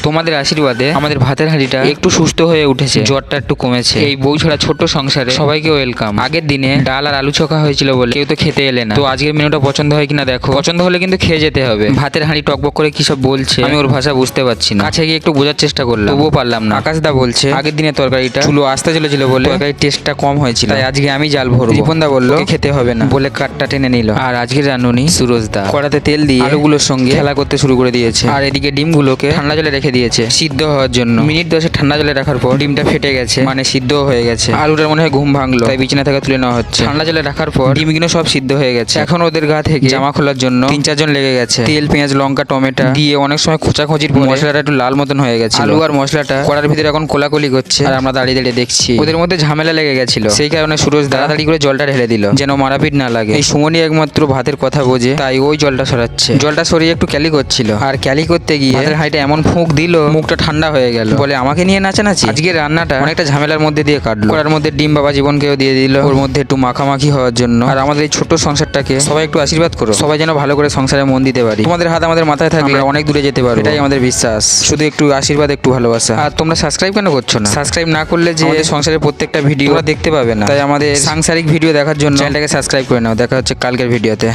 তোমাদের আশীর্বাদে আমাদের ভাতের হাঁড়িটা একটু সুস্থ হয়ে উঠেছে, জ্বরটা একটু কমেছে। এই বউ ছাড়া ছোট্ট সংসারে সবাইকে ওয়েলকাম। আগের দিনে ডাল আর আলু চোখা হয়েছিল বলে কেউ তো খেতে এলে না, তো আজকের মেনুটা পছন্দ হয় কিনা দেখো। পছন্দ হলে কিন্তু খেয়ে যেতে হবে। ভাতের হাঁড়ি টকবক করে কি সব বলছে, আমি ওর ভাষা বুঝতে পারছি না। কাছে গিয়ে একটু বোঝার চেষ্টা করলাম, তবুও পারলাম না। আকাশদা বলছে আগের দিনে তরকারিটা চুলো আসতে চলেছিল বলে তরকারির টেস্টটা কম হয়েছিল, তাই আজকে আমি জাল ভরবো। রিপনদা বললো খেতে হবে না বলে কাঠটা টেনে নিল। আর আজকের রান্নুনি সুরজদা কড়াতে তেল দিয়ে আলুগুলোর সঙ্গে খেলা করতে শুরু করে দিয়েছে। আর এদিকে ডিমগুলোকে ঠান্ডা জলে রেখে দিয়েছে সিদ্ধ হওয়ার জন্য। মিনিট 10 ঠান্ডা জলে রাখার পর ডিমটা ফেটে গেছে, মানে সিদ্ধ হয়ে গেছে। আলুটার মনে হয় ঘুম ভাঙলো, তাই বিছানা থেকে তুলে নেওয়া হচ্ছে। ঠান্ডা জলে রাখার পর ডিমগুলো সব সিদ্ধ হয়ে গেছে। এখন ওদের গা থেকে জামা খোলার জন্য 3-4 জন লেগে গেছে। তেল, পেঁয়াজ, লঙ্কা, টমেটো দিয়ে অনেক সময় খোঁচাখুচির পর মশলাটা একটু লাল মতন হয়ে গেছে। আলু আর মশলাটা কড়ার ভিতরে এখন কোলাকুলি করছে, আর আমরা দাঁড়িয়ে দাঁড়িয়ে দেখছি। ওদের মধ্যে ঝামেলা লেগে গেছিল, সেই কারণে সুরজ তাড়াতাড়ি করে জলটা ঢেলে দিল যেন মারাপিট না লাগে। এই সুমনই একমাত্র ভাতের কথা বোঝে, তাই ওই জলটা সরাচ্ছে। জলটা সরিয়ে একটু ক্যালি করছিল, আর ক্যালি করতে গিয়ে ভাতের হাঁড়িটা এমন ফুঁক দিল মুখটা ঠান্ডা হয়ে গেল। বলে আমাকে নিয়ে নাচানাচি। আজকে রান্নাটা অনেকটা ঝামেলার মধ্যে দিয়ে কাটলো। কড়ার মধ্যে ডিম বাবা জীবনকেও দিয়ে দিল ওর মধ্যে একটু মাখামাখি হওয়ার জন্য। আর আমাদের এই ছোট্ট সংসারটাকে সবাই একটু আশীর্বাদ করো, সবাই যেন ভালো করে সংসারে মন দিতে পারি। তোমাদের হাত আমাদের মাথায় থাকলে অনেক দূরে যেতে পারো, এটাই আমাদের বিশ্বাস। শুধু একটু আশীর্বাদ, একটু ভালোবাসা। আর তোমরা সাবস্ক্রাইব কেন করছো না? সাবস্ক্রাইব না করলে যে আমাদের সংসারের প্রত্যেকটা ভিডিও দেখতে পাবে না, তাই আমাদের সাংসারিক ভিডিও দেখার জন্য চ্যানেলটাকে সাবস্ক্রাইব করে নাও। দেখা হচ্ছে কালকের ভিডিওতে।